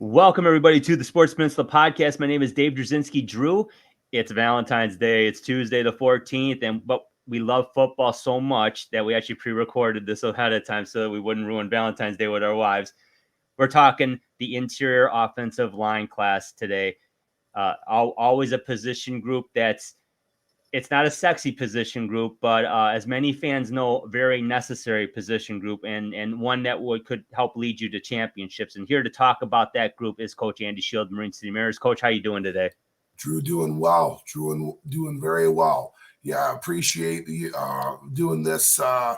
Welcome, everybody, to the Sports Peninsula podcast. My name is Dave Drzinski. Drew, it's Valentine's Day. It's Tuesday the 14th, but we love football so much that we actually pre-recorded this ahead of time so that we wouldn't ruin Valentine's Day with our wives. We're talking the interior offensive line class today. Always a position group it's not a sexy position group, but as many fans know, very necessary position group and one that could help lead you to championships. And here to talk about that group is Coach Andy Shield, Marine City Mariners. Coach, how you doing today? Drew, doing well. Drew, doing very well. Yeah, I appreciate the doing this, a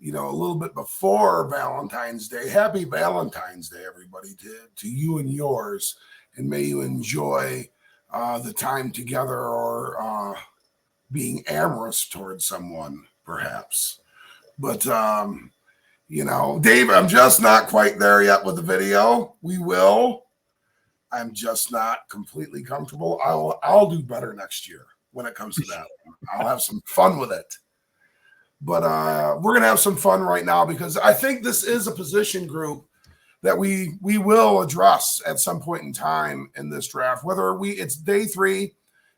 little bit before Valentine's Day. Happy Valentine's Day, everybody, to you and yours. And may you enjoy the time together or being amorous towards someone, perhaps. But, Dave, I'm just not quite there yet with the video. We will. I'm just not completely comfortable. I'll do better next year when it comes to that. I'll have some fun with it. But we're going to have some fun right now because I think this is a position group that we will address at some point in time in this draft, whether it's day 3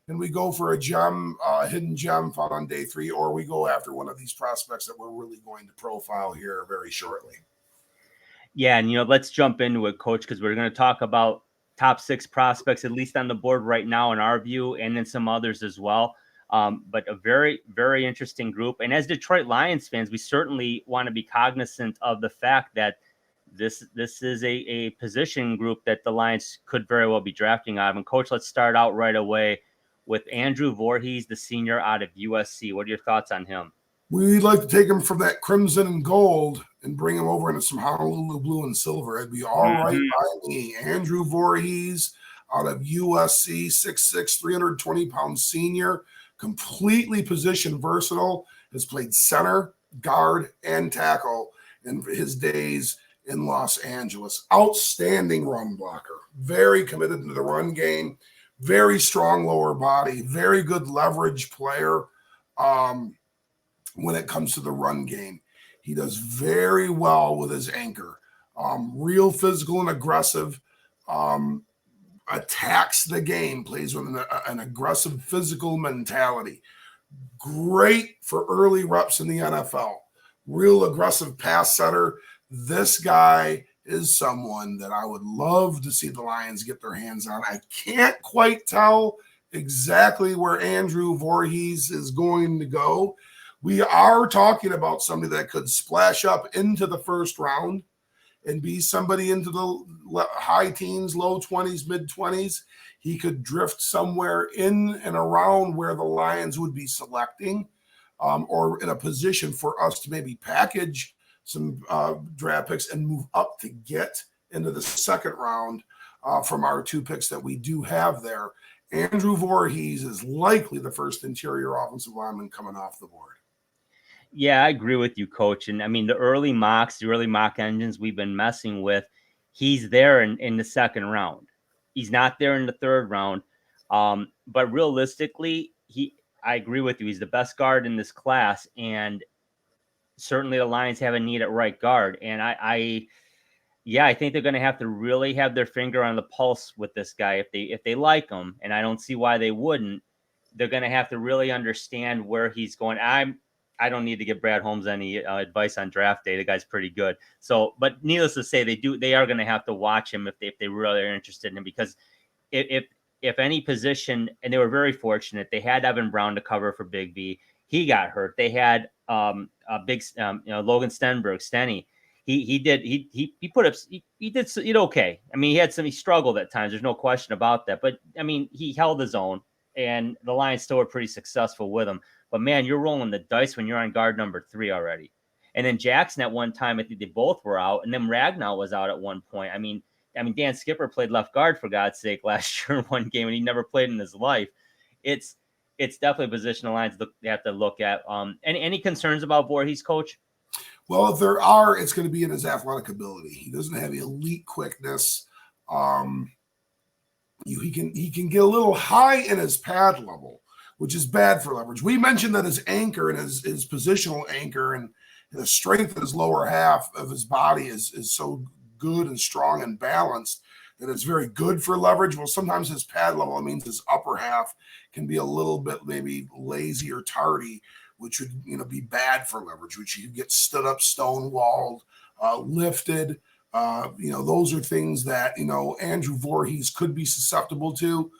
and we go for a hidden gem found on day 3, or we go after one of these prospects that we're really going to profile here very shortly. Yeah, and let's jump into it, Coach, because we're going to talk about top 6 prospects, at least on the board right now in our view, and then some others as well. But a very, very interesting group. And as Detroit Lions fans, we certainly want to be cognizant of the fact that this is a position group that the Lions could very well be drafting out of. And Coach, let's start out right away with Andrew Voorhees, the senior out of USC. What are your thoughts on him? We'd like to take him from that crimson and gold and bring him over into some Honolulu blue and silver. It'd be all right by me. Andrew Voorhees out of USC, 6'6", 320-pound senior, completely position versatile, has played center, guard, and tackle in his days in Los Angeles. Outstanding run blocker, very committed to the run game, very strong lower body, very good leverage player when it comes to the run game. He does very well with his anchor. Real physical and aggressive, attacks the game, plays with an aggressive physical mentality. Great for early reps in the NFL. Real aggressive pass setter. This guy is someone that I would love to see the Lions get their hands on. I can't quite tell exactly where Andrew Voorhees is going to go. We are talking about somebody that could splash up into the first round and be somebody into the high teens, low 20s, mid 20s. He could drift somewhere in and around where the Lions would be selecting, or in a position for us to maybe package some draft picks and move up to get into the second round from our 2 picks that we do have there. Andrew Voorhees is likely the first interior offensive lineman coming off the board. Yeah, I agree with you, Coach. And I mean, the early mock engines we've been messing with, he's there in the second round. He's not there in the third round. But realistically, I agree with you. He's the best guard in this class. And certainly the Lions have a need at right guard. And I think they're going to have to really have their finger on the pulse with this guy if they like him. And I don't see why they wouldn't. They're going to have to really understand where he's going. I don't need to give Brad Holmes any advice on draft day. The guy's pretty good. So, but needless to say, they are going to have to watch him if they really are interested in him, because if any position, and they were very fortunate, they had Evan Brown to cover for Big V. He got hurt. They had Logan Stenberg, Stenny. He did okay. I mean, he struggled at times. There's no question about that. But I mean, he held his own, and the Lions still were pretty successful with him. But man, you're rolling the dice when you're on guard number 3 already. And then Jackson at one time, I think they both were out, and then Ragnow was out at one point. I mean, Dan Skipper played left guard, for God's sake, last year in one game, and he never played in his life. It's definitely a position the Lions they have to look at. Any concerns about Voorhees, Coach? Well, if there are, it's going to be in his athletic ability. He doesn't have elite quickness. He can get a little high in his pad level, which is bad for leverage. We mentioned that his anchor and his positional anchor and the strength of his lower half of his body is so good and strong and balanced that it's very good for leverage. Well, sometimes his pad level, it means his upper half can be a little bit maybe lazy or tardy, which would be bad for leverage, which you get stood up, stonewalled, lifted. Those are things that Andrew Voorhees could be susceptible to.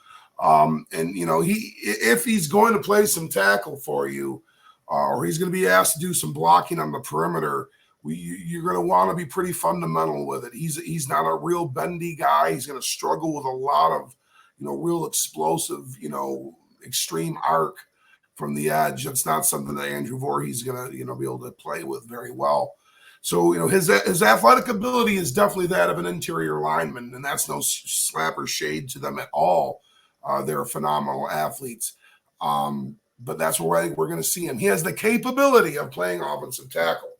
If he's going to play some tackle for you, or he's going to be asked to do some blocking on the perimeter, you're going to want to be pretty fundamental with it. He's not a real bendy guy. He's going to struggle with a lot of, real explosive, extreme arc from the edge. That's not something that Andrew Voorhees is going to, be able to play with very well. So, his athletic ability is definitely that of an interior lineman, and that's no slap or shade to them at all. They're phenomenal athletes. But that's where I think we're going to see him. He has the capability of playing offensive tackle.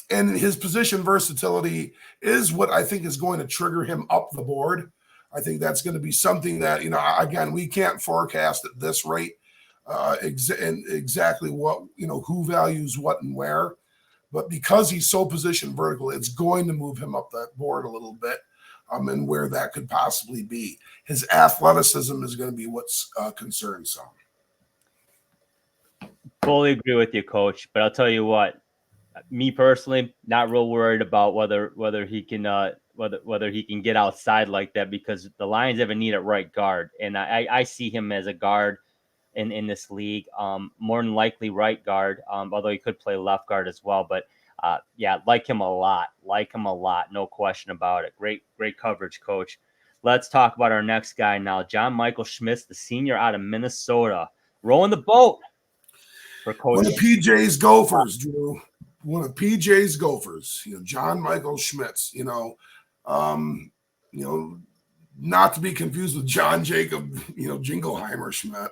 And his position versatility is what I think is going to trigger him up the board. I think that's going to be something that, again, we can't forecast at this rate exactly what, who values what and where. But because he's so positioned vertical, it's going to move him up that board a little bit. And where that could possibly be. His athleticism is going to be what's concerns some. Fully agree with you, Coach. But I'll tell you what, me personally, not real worried about whether he can get outside like that, because the Lions have a need at right guard, and I see him as a guard in this league. More than likely right guard, although he could play left guard as well. But like him a lot, no question about it. Great coverage, Coach. Let's talk about our next guy now, John Michael Schmitz, the senior out of Minnesota, rowing the boat for Coach. One of PJ's Gophers, Drew. One of PJ's Gophers. John Michael Schmitz. Not to be confused with John Jacob, Jingleheimer Schmidt.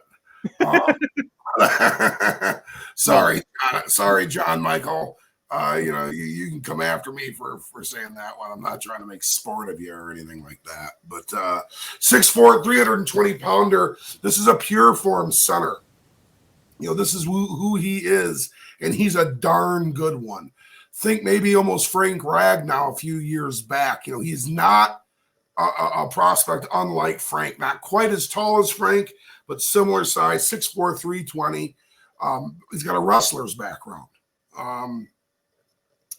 Sorry, John Michael. You can come after me for saying that one. I'm not trying to make sport of you or anything like that. But 6'4", 320-pounder. This is a pure form center. This is who he is, and he's a darn good one. Think maybe almost Frank Ragnow a few years back. He's not a prospect unlike Frank, not quite as tall as Frank, but similar size, 6'4", 320. He's got a wrestler's background.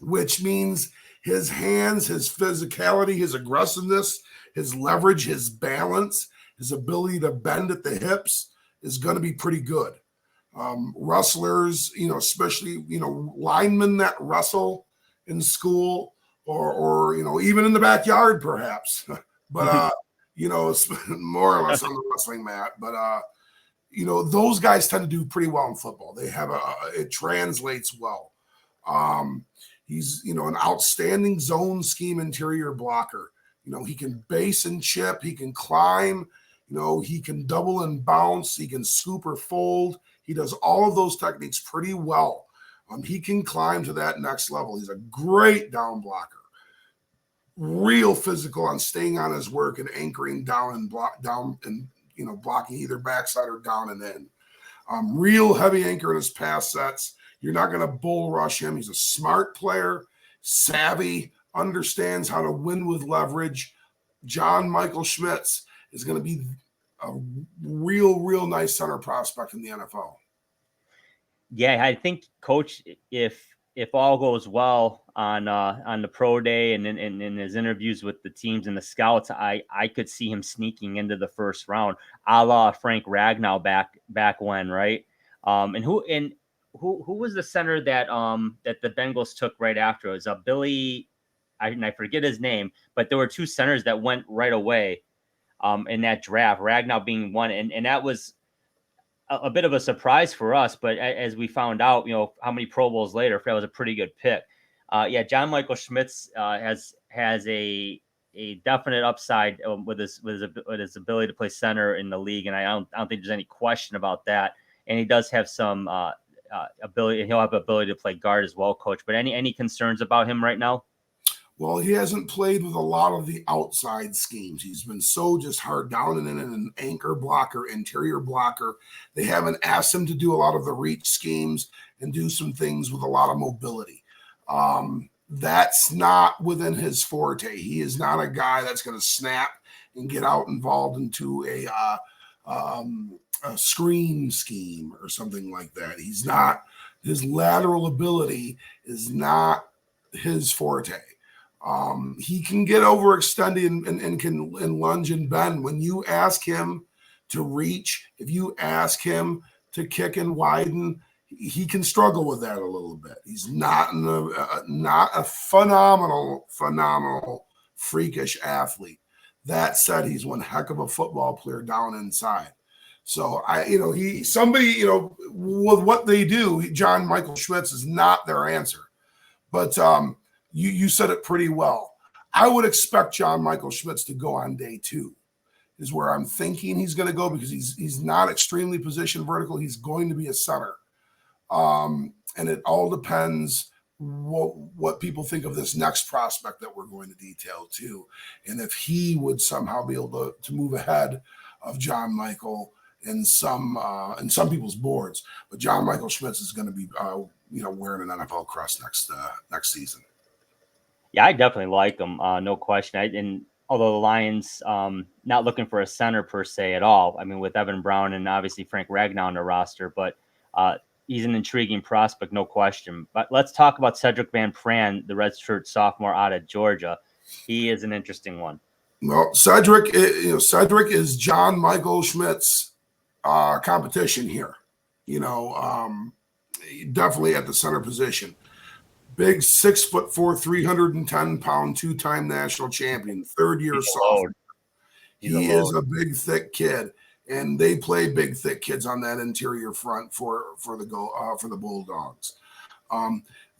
Which means his hands, his physicality, his aggressiveness, his leverage, his balance, his ability to bend at the hips is going to be pretty good. Wrestlers, especially, linemen that wrestle in school or even in the backyard, perhaps, but, more or less on the wrestling mat. But, those guys tend to do pretty well in football. They have it translates well. He's, an outstanding zone scheme interior blocker. He can base and chip. He can climb. He can double and bounce. He can scoop or fold. He does all of those techniques pretty well. He can climb to that next level. He's a great down blocker. Real physical on staying on his work and anchoring down and blocking either backside or down and in. Real heavy anchor in his pass sets. You're not going to bull rush him. He's a smart player, savvy, understands how to win with leverage. John Michael Schmitz is going to be a real nice center prospect in the NFL. Yeah, I think, Coach, if all goes well on the pro day and in his interviews with the teams and the scouts, I could see him sneaking into the first round, a la Frank Ragnow back when, right? And who was the center that the Bengals took right after? It was Billy, I forget his name, but there were two centers that went right away in that draft, Ragnow being one, and that was a bit of a surprise for us. But as we found out, how many Pro Bowls later, that was a pretty good pick. John Michael Schmitz has a definite upside with his ability to play center in the league, and I don't think there's any question about that. And he does have some ability, and he'll have ability to play guard as well, Coach. But any concerns about him right now? Well, he hasn't played with a lot of the outside schemes. He's been so just hard down and in an anchor blocker, interior blocker. They haven't asked him to do a lot of the reach schemes and do some things with a lot of mobility. that's not within his forte. He is not a guy that's going to snap and get out involved into a screen scheme or something like that. He's not, his lateral ability is not his forte. He can get overextended and can lunge and bend. When you ask him to reach, if you ask him to kick and widen, he can struggle with that a little bit. He's not not a phenomenal, freakish athlete. That said, he's one heck of a football player down inside. So somebody, with what they do, John Michael Schmitz is not their answer. But you said it pretty well. I would expect John Michael Schmitz to go on day 2, is where I'm thinking he's going to go, because he's not extremely position vertical. He's going to be a center. And it all depends what people think of this next prospect that we're going to detail too, and if he would somehow be able to move ahead of John Michael in some people's boards. But John Michael Schmitz is going to be wearing an NFL crest next season. Yeah, I definitely like him, no question. And although the Lions not looking for a center per se at all, I mean, with Evan Brown and obviously Frank Ragnow on the roster, but he's an intriguing prospect, no question. But let's talk about Cedric Van Pran, the redshirt sophomore out of Georgia. He is an interesting one. Well, Cedric is John Michael Schmitz competition here. Definitely at the center position. Big 6'4", 310-pound, 2-time national champion, third-year sophomore. He is a big, thick kid, and they play big, thick kids on that interior front for the Bulldogs.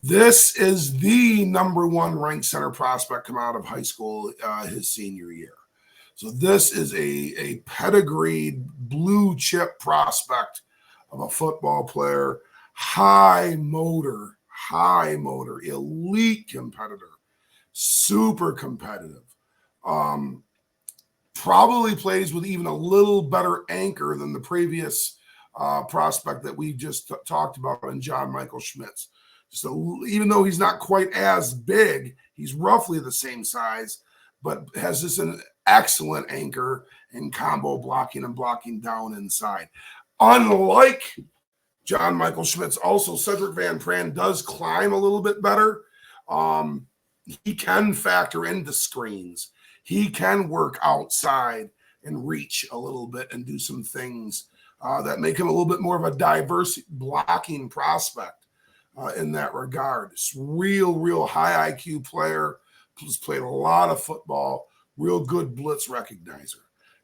This is the number 1 ranked center prospect come out of high school his senior year. So this is a pedigreed blue chip prospect of a football player, high motor, elite competitor, super competitive. Probably plays with even a little better anchor than the previous prospect that we just talked about in John Michael Schmitz. So even though he's not quite as big, he's roughly the same size, but has this an excellent anchor and combo blocking and blocking down inside. Unlike John Michael Schmitz, also Cedric Van Pran does climb a little bit better. He can factor into screens. He can work outside and reach a little bit and do some things that make him a little bit more of a diverse blocking prospect in that regard. It's real high IQ player, who's played a lot of football, real good blitz recognizer.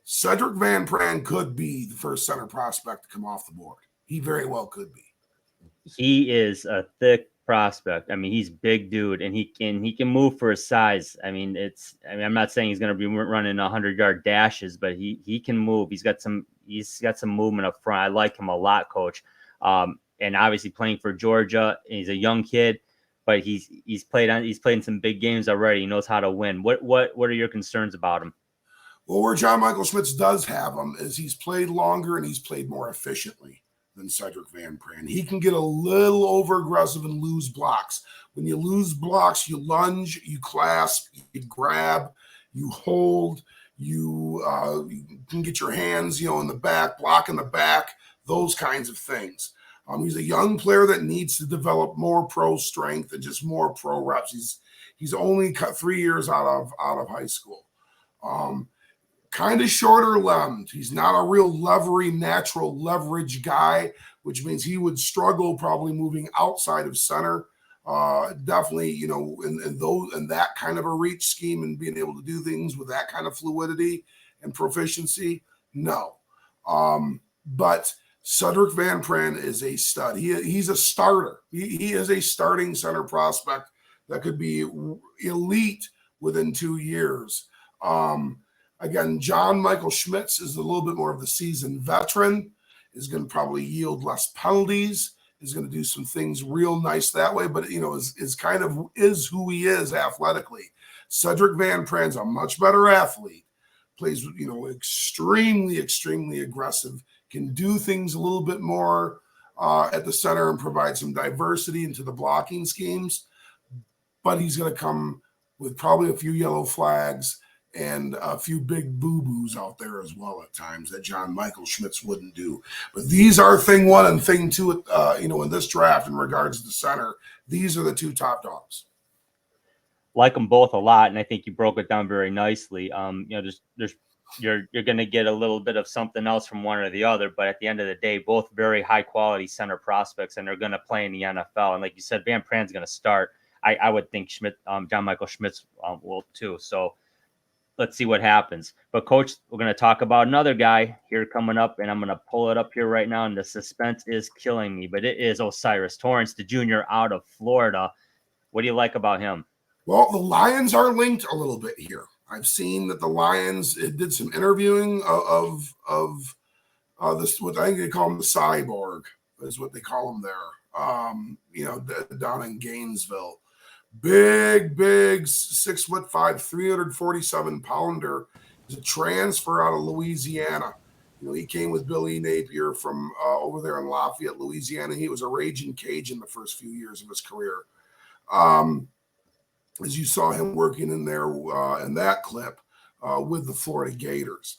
Cedric Van Pran could be the first center prospect to come off the board. He very well could be. He is a thick prospect. I mean, he's big dude, and he can move for his size. I mean, I'm not saying he's going to be running 100-yard dashes, but he can move. He's got some movement up front. I like him a lot, Coach. And obviously playing for Georgia, he's a young kid, but he's played in some big games already. He knows how to win. What are your concerns about him? Well, where John Michael Schmitz does have him is he's played longer and he's played more efficiently than Cedric Van Pran. He can get a little over aggressive and lose blocks. When you lose blocks, you lunge, you clasp, you grab, you hold, you can get your hands, in the back, block in the back, those kinds of things. He's a young player that needs to develop more pro strength and just more pro reps. He's only cut 3 years out of high school. Kind of shorter limbed. He's not a real natural leverage guy, which means he would struggle probably moving outside of center. Definitely, in that kind of a reach scheme and being able to do things with that kind of fluidity and proficiency. No. But Cedric Van Pran is a stud. He's a starter. He is a starting center prospect that could be elite within 2 years. Again, John Michael Schmitz is a little bit more of the seasoned veteran, is going to probably yield less penalties, is going to do some things real nice that way, but, is who he is athletically. Cedric Van Pran's a much better athlete, plays, extremely, extremely aggressive, can do things a little bit more at the center and provide some diversity into the blocking schemes. but he's going to come with probably a few yellow flags and a few big boo-boos out there as well at times that John Michael Schmitz wouldn't do. But these are thing one and thing two, in this draft in regards to the center. These are the two top dogs. Like them both a lot, and I think you broke it down very nicely. You're going to get a little bit of something else from one or the other, but at the end of the day, both very high quality center prospects, and they're going to play in the NFL. And like you said, Van Pran's going to start. I would think John Michael Schmitz will too. So let's see what happens. But Coach, we're going to talk about another guy here coming up, and I'm going to pull it up here right now, and the suspense is killing me. But it is O'Cyrus Torrence, the junior out of Florida. What do you like about him? Well, the Lions are linked a little bit here. I've seen that the Lions did some interviewing of this, what I think they call him the cyborg, is what they call him there. Down in Gainesville. Big 6'5", 347 pounder. He's a transfer out of Louisiana. He came with Billy Napier from over there in Lafayette, Louisiana. He was a raging Cajun the first few years of his career. As you saw him working in there in that clip with the Florida Gators.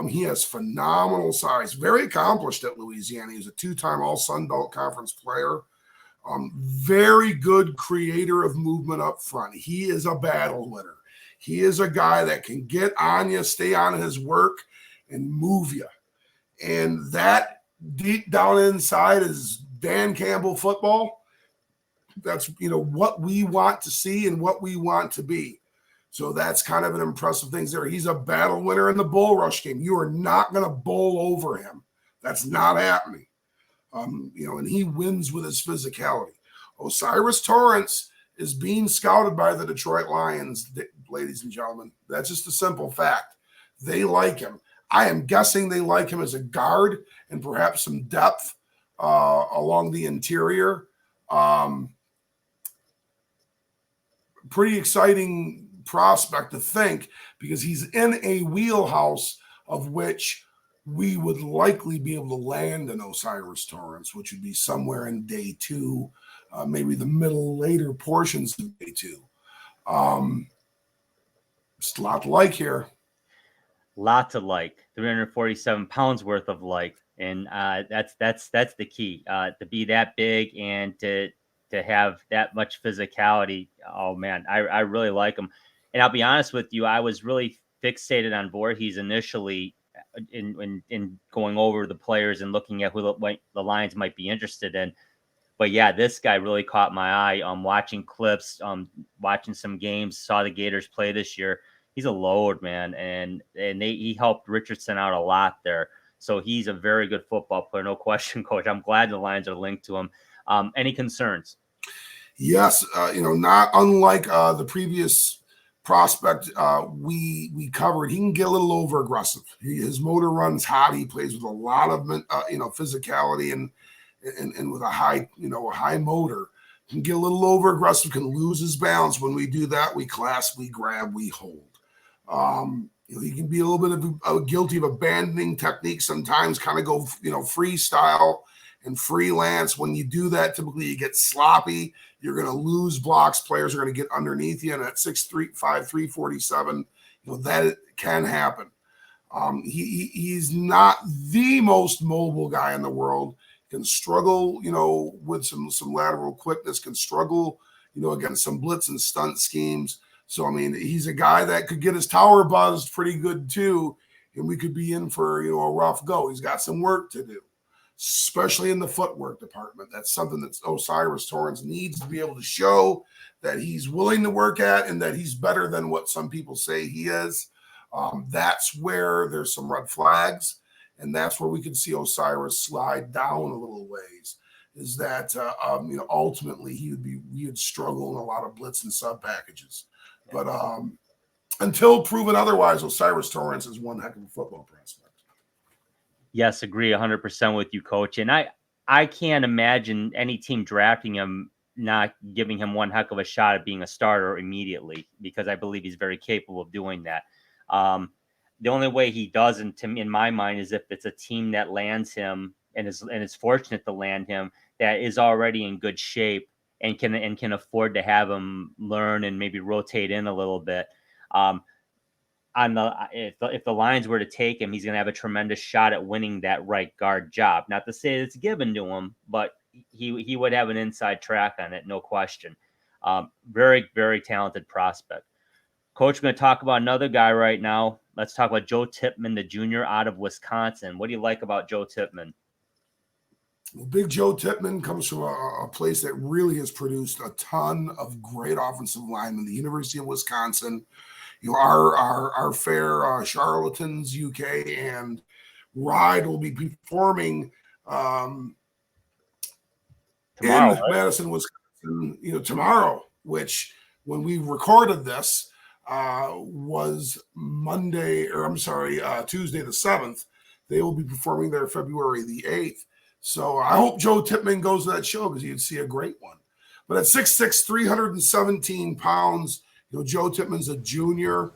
He has phenomenal size, very accomplished at Louisiana. He's a two-time All-Sun Belt Conference player. Very good creator of movement up front. He is a battle winner. He is a guy that can get on you, stay on his work, and move you. And that deep down inside is Dan Campbell football. That's what we want to see and what we want to be. So that's kind of an impressive thing there. He's a battle winner in the bull rush game. You are not going to bowl over him. That's not happening. And he wins with his physicality. O'Cyrus Torrence is being scouted by the Detroit Lions, ladies and gentlemen. That's just a simple fact. They like him. I am guessing they like him as a guard and perhaps some depth along the interior. Pretty exciting prospect to think, because he's in a wheelhouse of which we would likely be able to land an O'Cyrus Torrence, which would be somewhere in day two, maybe the later portions of day two. Just a lot to like here. Lot to like. 347 pounds worth of like, and that's the key. To be that big and to have that much physicality. Oh man, I really like him. And I'll be honest with you, I was really fixated on Voorhees initially in going over the players and looking at who the Lions might be interested in. But yeah, this guy really caught my eye. Watching clips, watching some games, saw the Gators play this year. He's a load, man, and he helped Richardson out a lot there. So he's a very good football player, no question, Coach. I'm glad the Lions are linked to him. Any concerns? Yes, not unlike the previous prospect we covered. He can get a little over aggressive. His motor runs hot. He plays with a lot of physicality and with a high motor. He can get a little over aggressive. Can lose his balance. When we do that, we clasp, we grab, we hold. He can be a little bit of guilty of abandoning technique sometimes. Kind of go freestyle and freelance. When you do that, typically you get sloppy. You're going to lose blocks. Players are going to get underneath you. And at 6'5", 347, that can happen. He's not the most mobile guy in the world. Can struggle, with some lateral quickness. Can struggle, against some blitz and stunt schemes. So, he's a guy that could get his tower buzzed pretty good too. And we could be in for, a rough go. He's got some work to do, especially in the footwork department. That's something that O'Cyrus Torrence needs to be able to show that he's willing to work at and that he's better than what some people say he is. That's where there's some red flags, and that's where we can see O'Cyrus slide down a little ways, is that, ultimately he would struggle in a lot of blitz and sub packages. But until proven otherwise, O'Cyrus Torrence is one heck of a football prospect. Yes, agree 100% with you, Coach. And I can't imagine any team drafting him not giving him one heck of a shot at being a starter immediately, because I believe he's very capable of doing that. The only way he doesn't, in my mind, is if it's a team that lands him and is fortunate to land him that is already in good shape and can afford to have him learn and maybe rotate in a little bit. If the Lions were to take him, he's going to have a tremendous shot at winning that right guard job. Not to say it's given to him, but he would have an inside track on it, no question. Very, very talented prospect. Coach, we're going to talk about another guy right now. Let's talk about Joe Tippmann, the junior out of Wisconsin. What do you like about Joe Tippmann? Well, Big Joe Tippmann comes from a place that really has produced a ton of great offensive linemen. The University of Wisconsin, our fair charlatans UK and Ride will be performing Tomorrow, in Madison, Wisconsin, tomorrow, which when we recorded this was Tuesday the 7th. They will be performing there February the 8th. So I hope Joe Tippmann goes to that show because you'd see a great one. But at 6'6", 317 pounds, Joe Tippmann's a junior.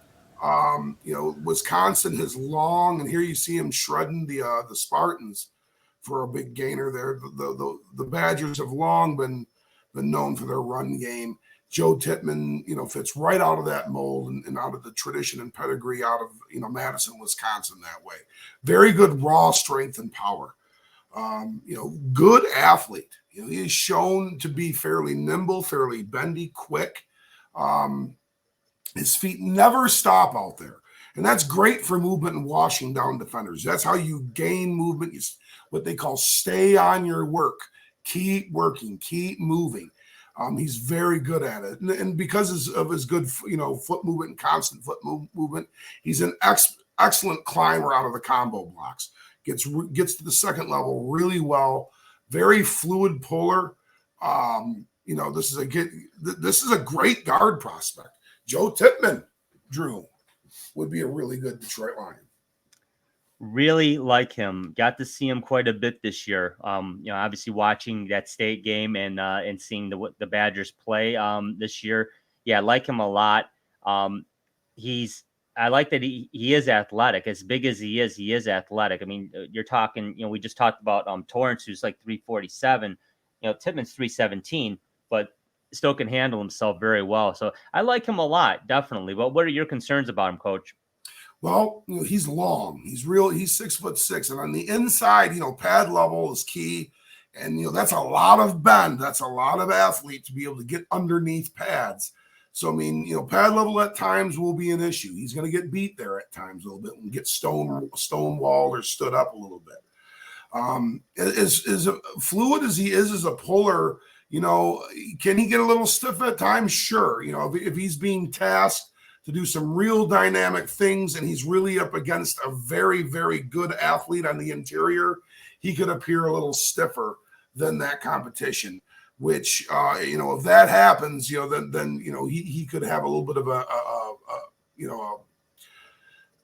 Wisconsin is long, and here you see him shredding the Spartans for a big gainer there. The Badgers have long been known for their run game. Joe Tippmann, fits right out of that mold and out of the tradition and pedigree out of, Madison, Wisconsin that way. Very good raw strength and power. Good athlete. He is shown to be fairly nimble, fairly bendy, quick. His feet never stop out there. And that's great for movement and washing down defenders. That's how you gain movement. You, what they call stay on your work. Keep working, keep moving. He's very good at it. And because of his good, foot movement and constant foot movement, he's an excellent climber out of the combo blocks. Gets to the second level really well. Very fluid puller. This is a great guard prospect. Joe Tippmann, Drew, would be a really good Detroit Lion. Really like him. Got to see him quite a bit this year. Obviously watching that state game and seeing the Badgers play this year. Yeah, I like him a lot. I like that he is athletic. As big as he is athletic. I mean, you're talking, we just talked about Torrance, who's like 347. Tippmann's 317, but still can handle himself very well. So I like him a lot, definitely. But what are your concerns about him, Coach? Well, he's long. He's 6'6", and on the inside, pad level is key. And that's a lot of bend. That's a lot of athlete to be able to get underneath pads. So, I mean, pad level at times will be an issue. He's going to get beat there at times a little bit and get stonewalled or stood up a little bit. As fluid as he is as a puller, can he get a little stiff at times? Sure. If he's being tasked to do some real dynamic things and he's really up against a very, very good athlete on the interior, he could appear a little stiffer than that competition. Which, if that happens, then he could have a little bit of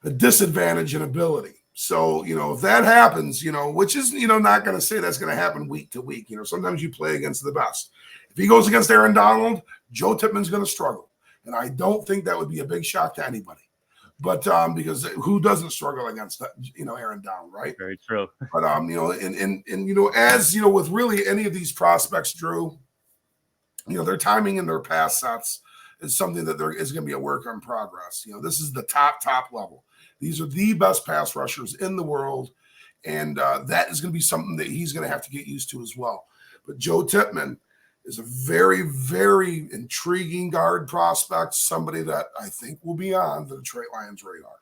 a disadvantage in ability. So, if that happens, which is, not going to say that's going to happen week to week. Sometimes you play against the best. If he goes against Aaron Donald, Joe Tippmann's going to struggle. And I don't think that would be a big shock to anybody. But because who doesn't struggle against Aaron Donald, right? Very true. But as with really any of these prospects, Drew, their timing and their pass sets is something that there is going to be a work in progress. This is the top level. These are the best pass rushers in the world, and that is going to be something that he's going to have to get used to as well. But Joe Tippmann is a very, very intriguing guard prospect, somebody that I think will be on the Detroit Lions radar.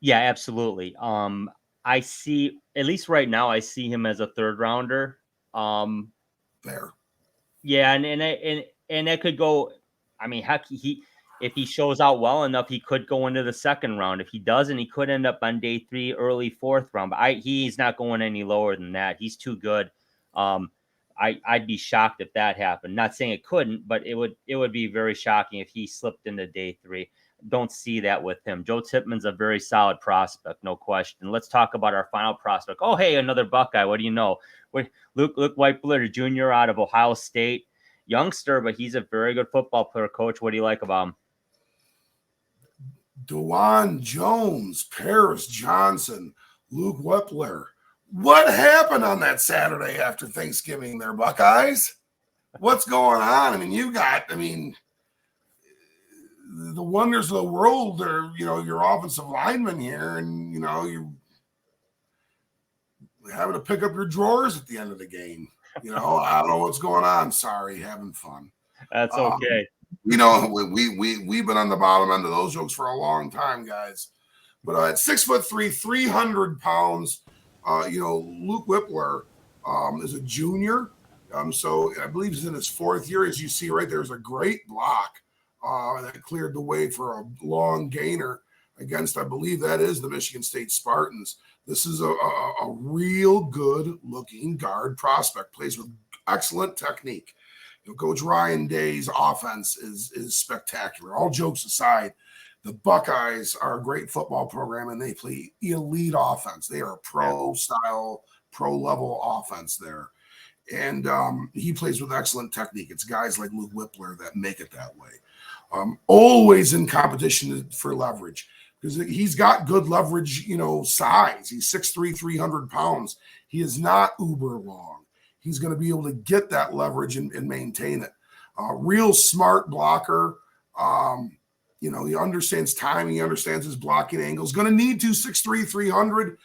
Yeah, absolutely. I see, at least right now, I see him as a third rounder. Fair. Yeah, and that could go. I mean, heck, if he shows out well enough, he could go into the second round. If he doesn't, he could end up on day 3, early 4th round. But he's not going any lower than that. He's too good. I'd be shocked if that happened. Not saying it couldn't, but it would be very shocking if he slipped into day 3. Don't see that with him. Joe Tippmann's a very solid prospect, no question. Let's talk about our final prospect. Oh, hey, another Buckeye. What do you know? Luke Whiteblooder Jr. out of Ohio State. Youngster, but he's a very good football player. Coach, what do you like about him? DeJuan Jones, Paris Johnson, Luke Whiteblooder. What happened on that Saturday after Thanksgiving there, Buckeyes? What's going on? I mean, the wonders of the world are, your offensive linemen here, and, you're having to pick up your drawers at the end of the game. I don't know what's going on. Sorry, having fun. That's okay. We've been on the bottom end of those jokes for a long time, guys. But at 6'3", 300 pounds, Luke Whippler is a junior. So I believe he's in his fourth year. As you see right there's a great block that cleared the way for a long gainer against, I believe that is the Michigan State Spartans. This is a real good looking guard prospect, plays with excellent technique. Coach Ryan Day's offense is spectacular. All jokes aside, the Buckeyes are a great football program, and they play elite offense. They are a pro-style, pro-level offense there. And he plays with excellent technique. It's guys like Luke Whippler that make it that way. Always in competition for leverage, because he's got good leverage, size. He's 6'3", 300 pounds. He is not uber long. He's going to be able to get that leverage and maintain it. Real smart blocker. He understands timing. He understands his blocking angles. Going to need to 6'3", 300.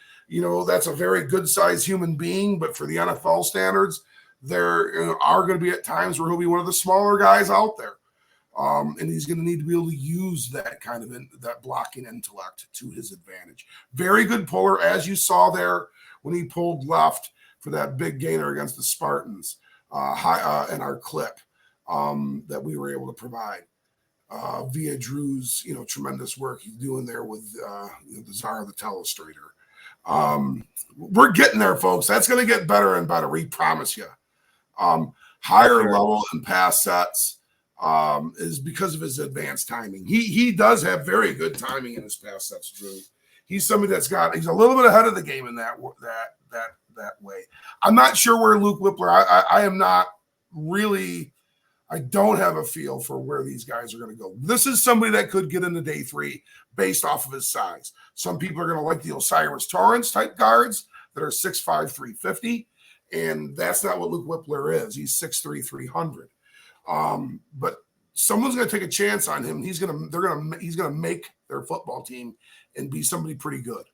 That's a very good sized human being, but for the NFL standards, there are going to be at times where he'll be one of the smaller guys out there. And he's going to need to be able to use that kind of that blocking intellect to his advantage. Very good puller, as you saw there when he pulled left for that big gainer against the Spartans in our clip that we were able to provide via Drew's tremendous work he's doing there with the Czar of the Telestrator. We're getting there, folks. That's going to get better and better. We promise you. Higher level and pass sets is because of his advanced timing. He does have very good timing in his pass sets, Drew. He's somebody he's a little bit ahead of the game in that way. I'm not sure where Luke Whippler, I am not really, I don't have a feel for where these guys are going to go. This is somebody that could get into day 3 based off of his size. Some people are going to like the Osiris Torrance type guards that are 6'5", 350. And that's not what Luke Whippler is. He's 6'3", 300. But someone's going to take a chance on him. He's going to make their football team and be somebody pretty good.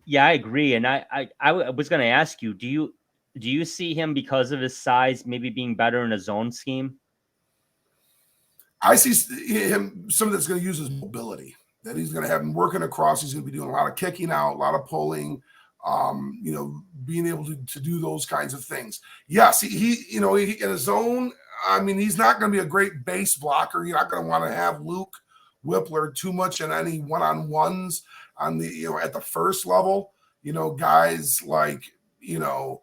Yeah, I agree. And I was going to ask you, do you see him, because of his size, maybe being better in a zone scheme? I see him somebody that's going to use his mobility, that he's going to have him working across. He's going to be doing a lot of kicking out, a lot of pulling, being able to do those kinds of things. Yes, he in a zone, he's not going to be a great base blocker. You're not going to want to have Luke Whippler too much in any one-on-ones on the, at the first level, guys like, a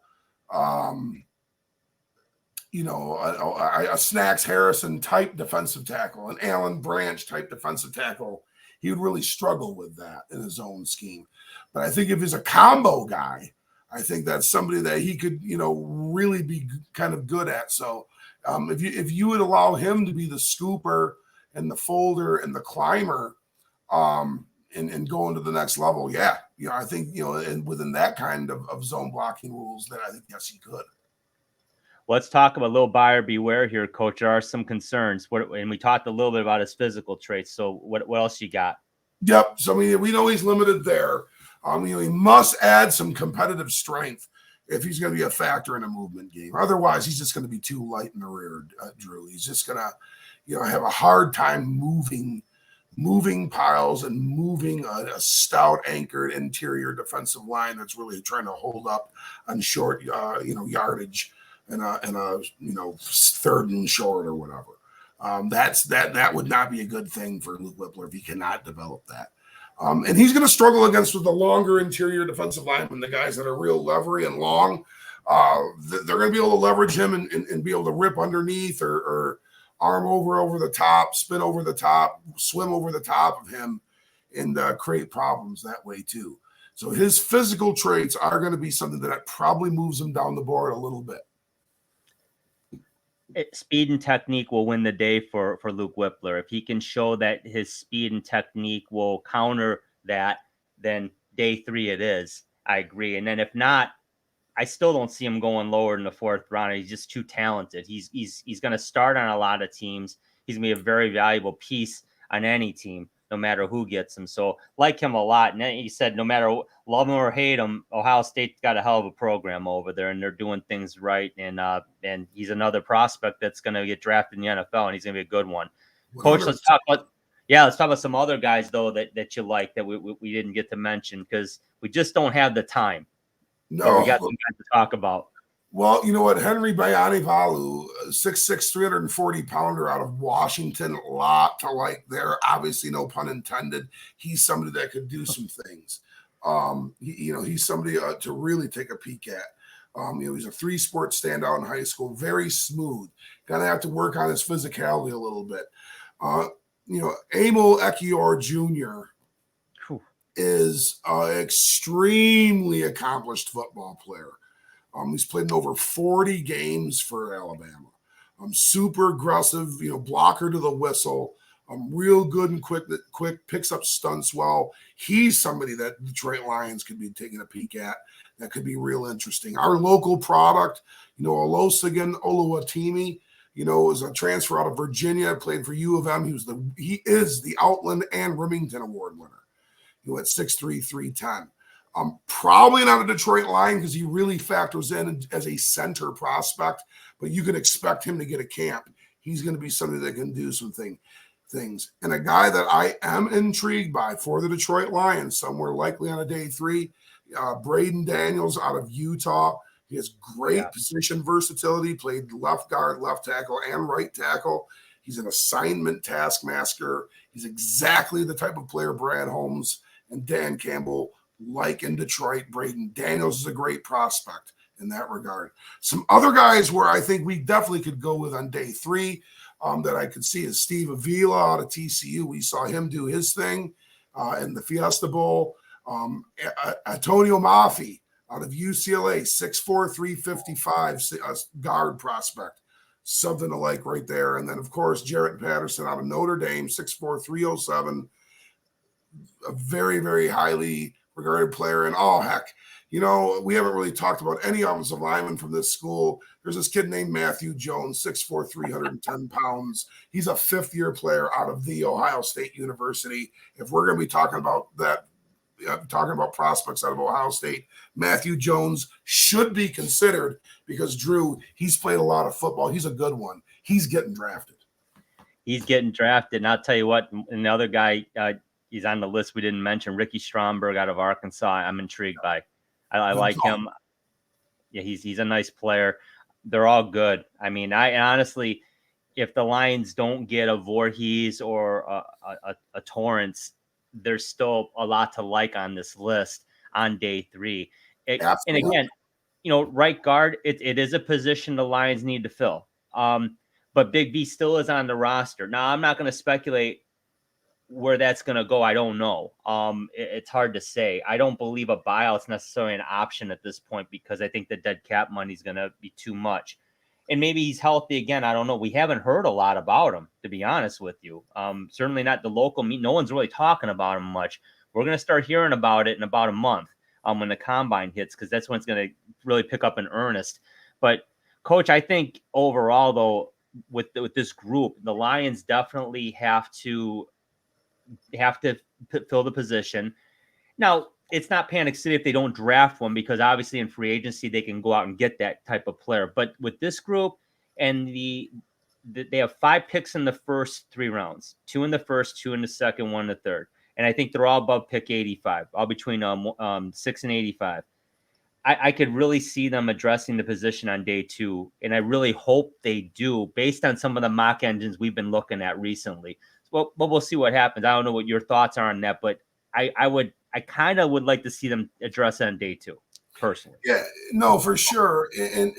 Snacks Harrison type defensive tackle, an Alan Branch type defensive tackle. He would really struggle with that in his own scheme. But I think if he's a combo guy, I think that's somebody that he could, really be kind of good at. So if you would allow him to be the scooper and the folder and the climber, and go into the next level, I think, and within that kind of zone blocking rules, that I think, yes, he could. Let's talk about a little buyer beware here, Coach. There are some concerns. And we talked a little bit about his physical traits. So what else you got? Yep. So, we know he's limited there. He must add some competitive strength if he's going to be a factor in a movement game. Otherwise, he's just going to be too light in the rear, Drew. He's just going to, have a hard time moving piles and moving a stout anchored interior defensive line that's really trying to hold up on short, yardage and a third and short or whatever. That would not be a good thing for Luke Whippler if he cannot develop that. And he's going to struggle against with the longer interior defensive linemen, the guys that are real levery and long. They're going to be able to leverage him and be able to rip underneath or arm over the top, spin over the top, swim over the top of him, and create problems that way too. So his physical traits are going to be something that probably moves him down the board a little bit. Speed and technique will win the day for Luke Whippler. If he can show that his speed and technique will counter that, then day 3 it is. I agree. And then if not, I still don't see him going lower in the fourth round. He's just too talented. He's going to start on a lot of teams. He's going to be a very valuable piece on any team, no matter who gets him. So like him a lot. And he said, no matter love him or hate him, Ohio State's got a hell of a program over there, and they're doing things right. And he's another prospect that's going to get drafted in the NFL, and he's going to be a good one. 100%. Coach, let's talk about some other guys though that you like that we didn't get to mention because we just don't have the time. No, but we got some guys to talk about. Well, you know what? Henry Bayanivalu, 6'6", 340-pounder out of Washington. A lot to like there. Obviously, no pun intended. He's somebody that could do some things. He's somebody to really take a peek at. He's a three-sport standout in high school. Very smooth. Going to have to work on his physicality a little bit. Emil Ekiyor Jr. is an extremely accomplished football player. He's played in over 40 games for Alabama. Super aggressive, blocker to the whistle. Real good and quick, picks up stunts well. He's somebody that Detroit Lions could be taking a peek at. That could be real interesting. Our local product, Olusegun Oluwatimi, is a transfer out of Virginia, played for U of M. He is the Outland and Remington Award winner. At 6'3", 310. Probably not a Detroit Lion because he really factors in as a center prospect, but you can expect him to get a camp. He's going to be somebody that can do some things. And a guy that I am intrigued by for the Detroit Lions, somewhere likely on a day 3, Braden Daniels out of Utah. He has great position versatility, played left guard, left tackle, and right tackle. He's an assignment taskmaster. He's exactly the type of player Brad Holmes and Dan Campbell like in Detroit. Braden Daniels is a great prospect in that regard. Some other guys where I think we definitely could go with on day 3 that I could see is Steve Avila out of TCU. We saw him do his thing in the Fiesta Bowl. Antonio Mafi out of UCLA, 6'4", 355 guard prospect. Something to like right there. And then, of course, Jarrett Patterson out of Notre Dame, 6'4", 307. A very, very highly regarded player. And we haven't really talked about any offensive linemen from this school. There's this kid named Matthew Jones, 6'4", 310 pounds. He's a 5th-year player out of The Ohio State University. If we're going to be talking about that, talking about prospects out of Ohio State, Matthew Jones should be considered because, Drew, he's played a lot of football. He's a good one. He's getting drafted. And I'll tell you what, another guy, he's on the list we didn't mention, Ricky Stromberg out of Arkansas. I'm intrigued by. I like him. Yeah, he's a nice player. They're all good. I mean, I honestly, if the Lions don't get a Voorhees or a Torrance, there's still a lot to like on this list on day 3. And again, right guard, it is a position the Lions need to fill. But Big B still is on the roster. Now, I'm not going to speculate where that's going to go. I don't know. It's hard to say. I don't believe a buyout's necessarily an option at this point because I think the dead cap money is going to be too much. And maybe he's healthy again. I don't know. We haven't heard a lot about him, to be honest with you. Certainly not the local meet. No one's really talking about him much. We're going to start hearing about it in about a month when the combine hits because that's when it's going to really pick up in earnest. But, Coach, I think overall, though, with this group, the Lions definitely have to fill the position. Now, it's not Panic City if they don't draft one because obviously in free agency they can go out and get that type of player. But with this group and they have 5 picks in the first 3 rounds, 2 in the first, 2 in the second, 1 in the third. And I think they're all above pick 85, all between 6 and 85. I could really see them addressing the position on day 2. And I really hope they do based on some of the mock engines we've been looking at recently. Well, we'll see what happens. I don't know what your thoughts are on that, but I kind of would like to see them address it on day 2, personally. Yeah, no, for sure. And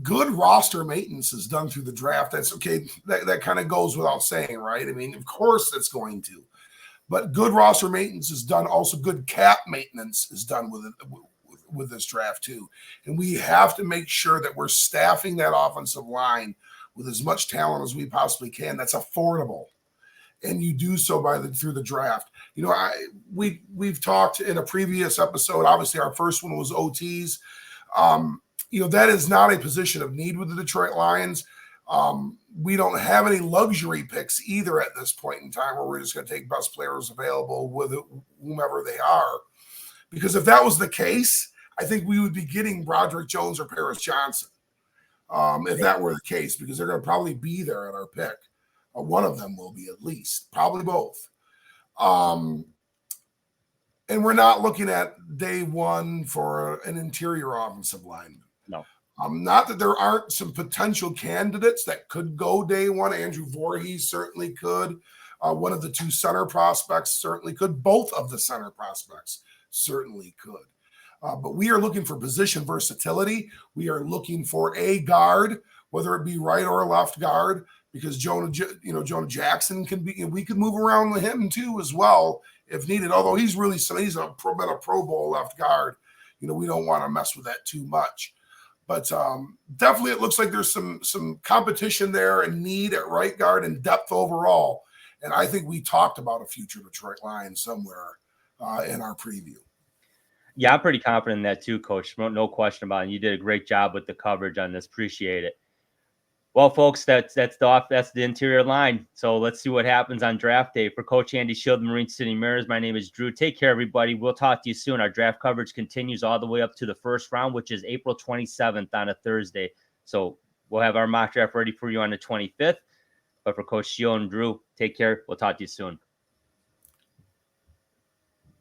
good roster maintenance is done through the draft. That's okay. That kind of goes without saying, right? I mean, of course it's going to. But good roster maintenance is done. Also, good cap maintenance is done with this draft too. And we have to make sure that we're staffing that offensive line with as much talent as we possibly can that's affordable. And you do so through the draft. We've talked in a previous episode. Obviously, our first one was OTs. That is not a position of need with the Detroit Lions. We don't have any luxury picks either at this point in time where we're just going to take best players available with whomever they are. Because if that was the case, I think we would be getting Broderick Jones or Paris Johnson if that were the case, because they're going to probably be there at our pick. One of them will be at least, probably both. And we're not looking at day one for an interior offensive lineman. No. Not that there aren't some potential candidates that could go day one. Andrew Voorhees certainly could. One of the two center prospects certainly could. Both of the center prospects certainly could. But we are looking for position versatility. We are looking for a guard, whether it be right or left guard, because Jonah Jackson can be. We could move around with him too as well if needed. Although he's been a Pro Bowl left guard. We don't want to mess with that too much. But definitely, it looks like there's some competition there and need at right guard and depth overall. And I think we talked about a future Detroit Lions somewhere in our preview. Yeah, I'm pretty confident in that too, Coach. No question about it. You did a great job with the coverage on this. Appreciate it. Well, folks, that's the interior line. So let's see what happens on draft day. For Coach Andy Shield, Marine City Mariners, my name is Drew. Take care, everybody. We'll talk to you soon. Our draft coverage continues all the way up to the first round, which is April 27th on a Thursday. So we'll have our mock draft ready for you on the 25th. But for Coach Shield and Drew, take care. We'll talk to you soon.